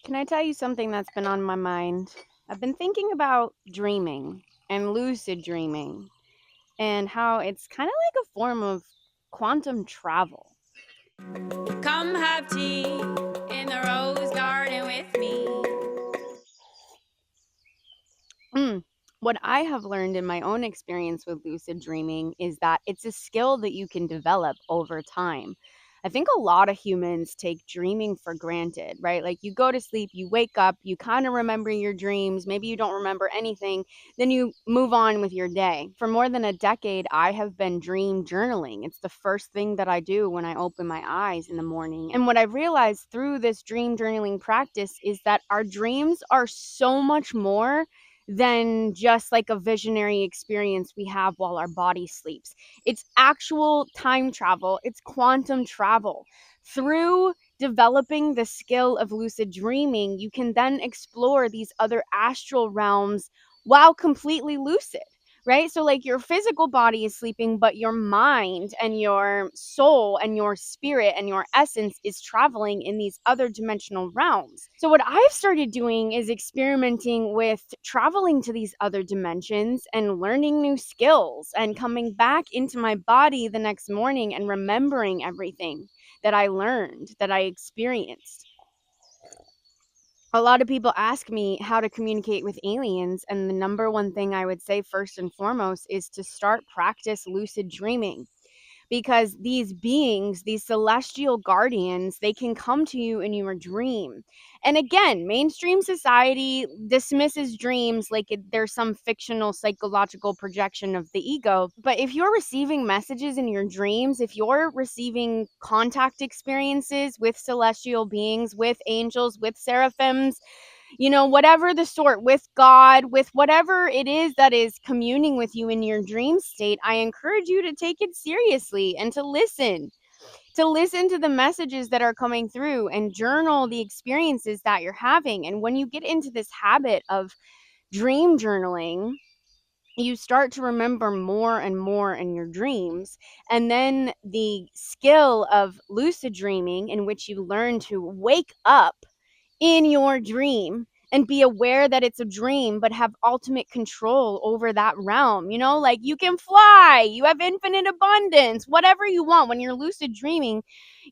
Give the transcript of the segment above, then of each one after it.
Can I tell you something that's been on my mind? I've been thinking about dreaming and lucid dreaming and how it's kind of like a form of quantum travel. Come have tea in the rose garden with me. Mm. What I have learned in my own experience with lucid dreaming is that it's a skill that you can develop over time. I think a lot of humans take dreaming for granted, right? Like you go to sleep, you wake up, you kind of remember your dreams, maybe you don't remember anything, then you move on with your day. For more than a decade, I have been dream journaling. It's the first thing that I do when I open my eyes in the morning. And what I've realized through this dream journaling practice is that our dreams are so much more than just like a visionary experience we have while our body sleeps. It's actual time travel, it's quantum travel. Through developing the skill of lucid dreaming, you can then explore these other astral realms while completely lucid. Right? So, like, your physical body is sleeping, but your mind and your soul and your spirit and your essence is traveling in these other dimensional realms. So, what I've started doing is experimenting with traveling to these other dimensions and learning new skills and coming back into my body the next morning and remembering everything that I learned, that I experienced. A lot of people ask me how to communicate with aliens, and the number one thing I would say first and foremost is to start practice lucid dreaming, because these beings, these celestial guardians, they can come to you in your dream. And again, mainstream society dismisses dreams like there's some fictional psychological projection of the ego. But if you're receiving messages in your dreams, if you're receiving contact experiences with celestial beings, with angels, with seraphims, whatever the sort, with God, with whatever it is that is communing with you in your dream state, I encourage you to take it seriously and to listen to the messages that are coming through and journal the experiences that you're having. And when you get into this habit of dream journaling, you start to remember more and more in your dreams. And then the skill of lucid dreaming, in which you learn to wake up in your dream and be aware that it's a dream, but have ultimate control over that realm. Like you can fly, you have infinite abundance, whatever you want. When you're lucid dreaming,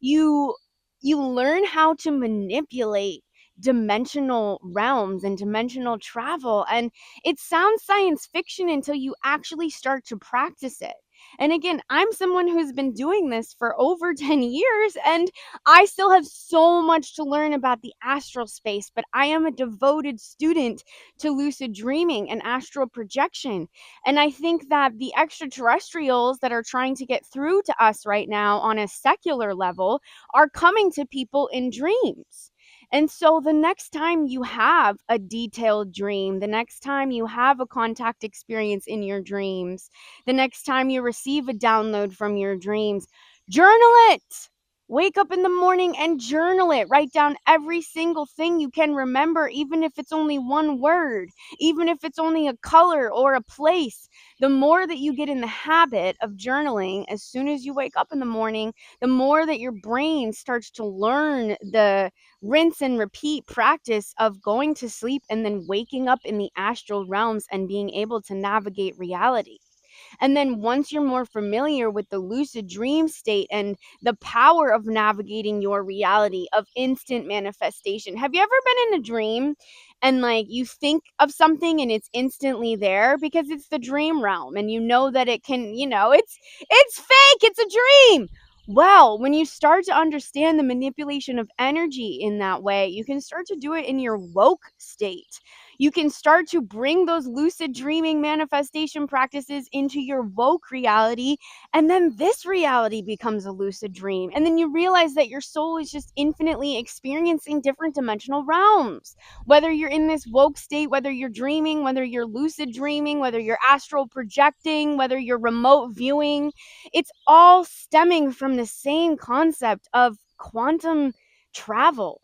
you you learn how to manipulate dimensional realms and dimensional travel. And it sounds science fiction until you actually start to practice it. And again, I'm someone who's been doing this for over 10 years, and I still have so much to learn about the astral space, but I am a devoted student to lucid dreaming and astral projection. And I think that the extraterrestrials that are trying to get through to us right now on a secular level are coming to people in dreams. And so the next time you have a detailed dream, the next time you have a contact experience in your dreams, the next time you receive a download from your dreams, journal it. Wake up in the morning and journal it. Write down every single thing you can remember, even if it's only one word, even if it's only a color or a place. The more that you get in the habit of journaling as soon as you wake up in the morning, the more that your brain starts to learn the rinse and repeat practice of going to sleep and then waking up in the astral realms and being able to navigate reality. And then once you're more familiar with the lucid dream state and the power of navigating your reality, of instant manifestation. Have you ever been in a dream and like you think of something and it's instantly there because it's the dream realm and you know that it can, it's fake, it's a dream. Well, when you start to understand the manipulation of energy in that way, you can start to do it in your woke state. You can start to bring those lucid dreaming manifestation practices into your woke reality. And then this reality becomes a lucid dream. And then you realize that your soul is just infinitely experiencing different dimensional realms. Whether you're in this woke state, whether you're dreaming, whether you're lucid dreaming, whether you're astral projecting, whether you're remote viewing, it's all stemming from the same concept of quantum travel,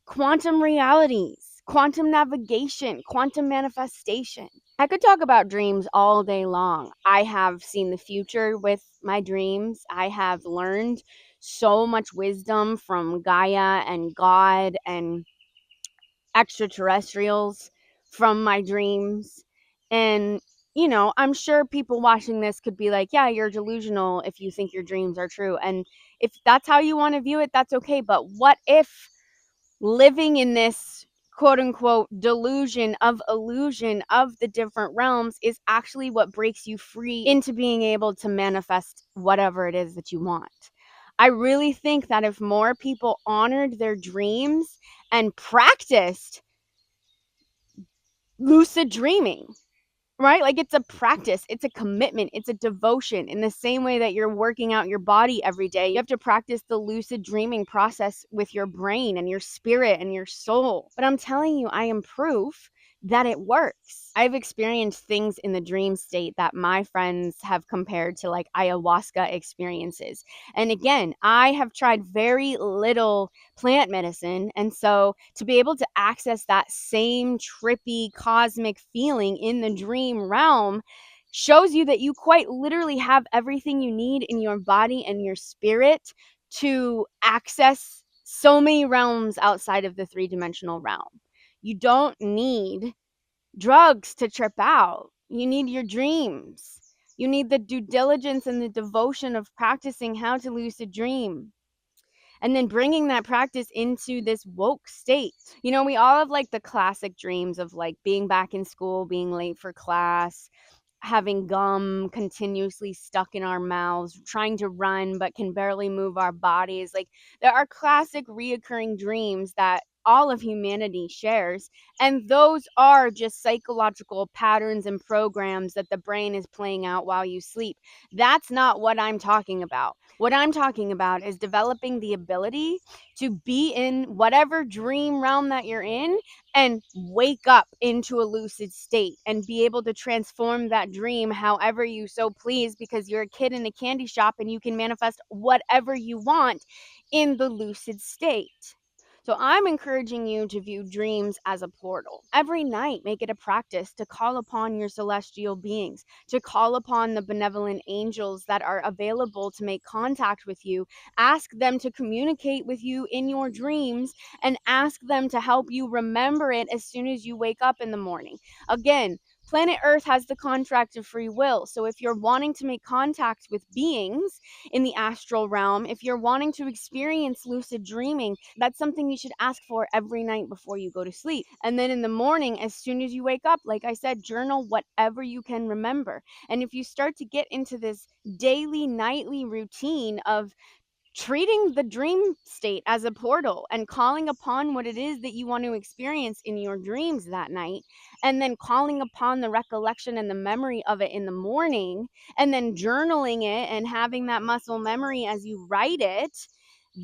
quantum realities, quantum navigation, quantum manifestation. I could talk about dreams all day long. I have seen the future with my dreams. I have learned so much wisdom from Gaia and God and extraterrestrials from my dreams. And, I'm sure people watching this could be like, yeah, you're delusional if you think your dreams are true. And if that's how you want to view it, that's okay. But what if living in this quote unquote delusion of illusion of the different realms is actually what breaks you free into being able to manifest whatever it is that you want? I really think that if more people honored their dreams and practiced lucid dreaming, right? Like, it's a practice, it's a commitment, it's a devotion. In the same way that you're working out your body every day, you have to practice the lucid dreaming process with your brain and your spirit and your soul. But I'm telling you, I am proof that it works. I've experienced things in the dream state that my friends have compared to like ayahuasca experiences. And again, I have tried very little plant medicine. And so to be able to access that same trippy cosmic feeling in the dream realm shows you that you quite literally have everything you need in your body and your spirit to access so many realms outside of the three-dimensional realm. You don't need drugs to trip out. You need your dreams. You need the due diligence and the devotion of practicing how to lucid dream and then bringing that practice into this woke state. We all have like the classic dreams of like being back in school, being late for class, having gum continuously stuck in our mouths, trying to run but can barely move our bodies. Like, there are classic reoccurring dreams that all of humanity shares, and those are just psychological patterns and programs that the brain is playing out while you sleep. That's not what I'm talking about. What I'm talking about is developing the ability to be in whatever dream realm that you're in and wake up into a lucid state and be able to transform that dream however you so please, because you're a kid in a candy shop and you can manifest whatever you want in the lucid state. So I'm encouraging you to view dreams as a portal. Every night, make it a practice to call upon your celestial beings, to call upon the benevolent angels that are available to make contact with you. Ask them to communicate with you in your dreams and ask them to help you remember it as soon as you wake up in the morning. Again, planet Earth has the contract of free will. So if you're wanting to make contact with beings in the astral realm, if you're wanting to experience lucid dreaming, that's something you should ask for every night before you go to sleep. And then in the morning, as soon as you wake up, like I said, journal whatever you can remember. And if you start to get into this daily, nightly routine of treating the dream state as a portal and calling upon what it is that you want to experience in your dreams that night, and then calling upon the recollection and the memory of it in the morning, and then journaling it and having that muscle memory as you write it,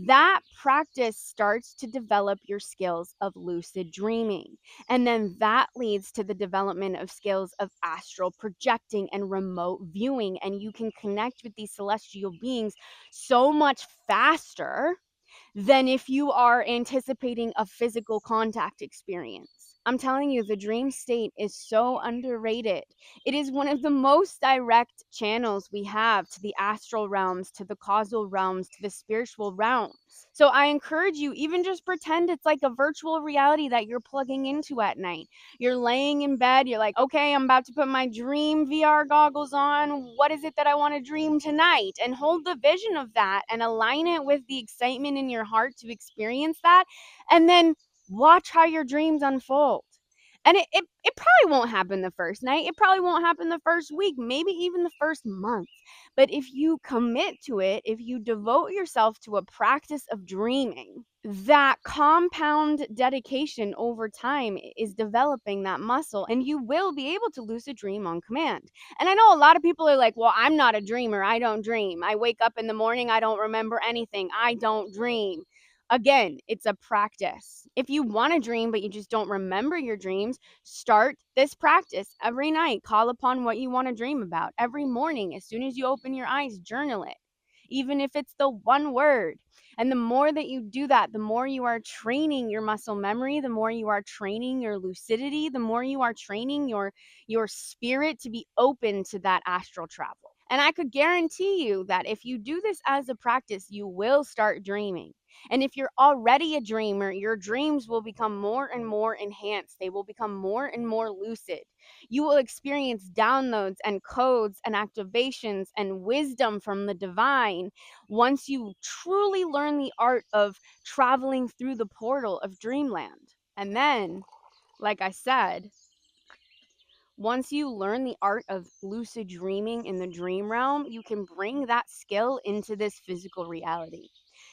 that practice starts to develop your skills of lucid dreaming. And then that leads to the development of skills of astral projecting and remote viewing. And you can connect with these celestial beings so much faster than if you are anticipating a physical contact experience. I'm telling you, the dream state is so underrated. It is one of the most direct channels we have to the astral realms, to the causal realms, to the spiritual realms. So I encourage you, even just pretend it's like a virtual reality that you're plugging into at night. You're laying in bed, you're like, okay, I'm about to put my dream VR goggles on. What is it that I want to dream tonight? And hold the vision of that and align it with the excitement in your heart to experience that. And then watch how your dreams unfold. And it probably won't happen the first night. It probably won't happen the first week, maybe even the first month. But if you commit to it, if you devote yourself to a practice of dreaming, that compound dedication over time is developing that muscle, and you will be able to lucid dream on command. And I know a lot of people are like, well, I'm not a dreamer. I don't dream. I wake up in the morning. I don't remember anything. I don't dream. Again, it's a practice. If you want to dream, but you just don't remember your dreams, start this practice every night. Call upon what you want to dream about. Every morning, as soon as you open your eyes, journal it, even if it's the one word. And the more that you do that, the more you are training your muscle memory, the more you are training your lucidity, the more you are training your spirit to be open to that astral travel. And I could guarantee you that if you do this as a practice, you will start dreaming. And if you're already a dreamer, your dreams will become more and more enhanced. They will become more and more lucid. You will experience downloads and codes and activations and wisdom from the divine once you truly learn the art of traveling through the portal of dreamland. And then, like I said, once you learn the art of lucid dreaming in the dream realm, you can bring that skill into this physical reality.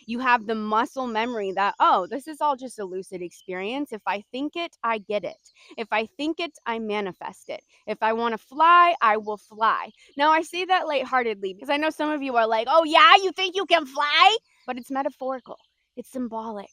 You have the muscle memory that, oh, this is all just a lucid experience. If I think it, I get it. If I think it, I manifest it. If I want to fly, I will fly. Now, I say that lightheartedly because I know some of you are like, oh, yeah, you think you can fly? But it's metaphorical, it's symbolic.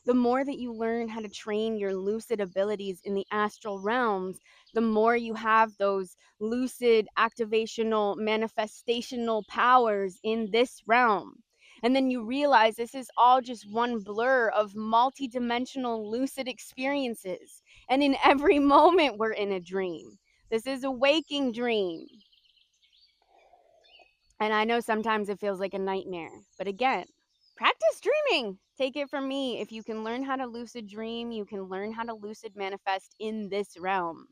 The more that you learn how to train your lucid abilities in the astral realms, the more you have those lucid activational manifestational powers in this realm. And then you realize this is all just one blur of multi-dimensional lucid experiences. And in every moment, we're in a dream. This is a waking dream. And I know sometimes it feels like a nightmare. But again, practice dreaming. Take it from me. If you can learn how to lucid dream, you can learn how to lucid manifest in this realm.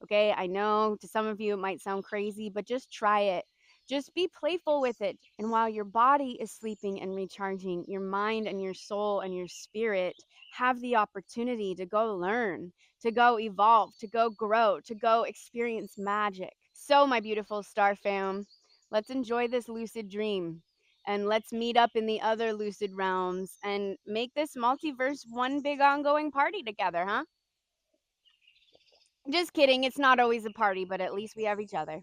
Okay, I know to some of you it might sound crazy, but just try it. Just be playful with it. And while your body is sleeping and recharging, your mind and your soul and your spirit have the opportunity to go learn, to go evolve, to go grow, to go experience magic. So, my beautiful star fam, let's enjoy this lucid dream. And let's meet up in the other lucid realms and make this multiverse one big ongoing party together, huh? Just kidding. It's not always a party, but at least we have each other.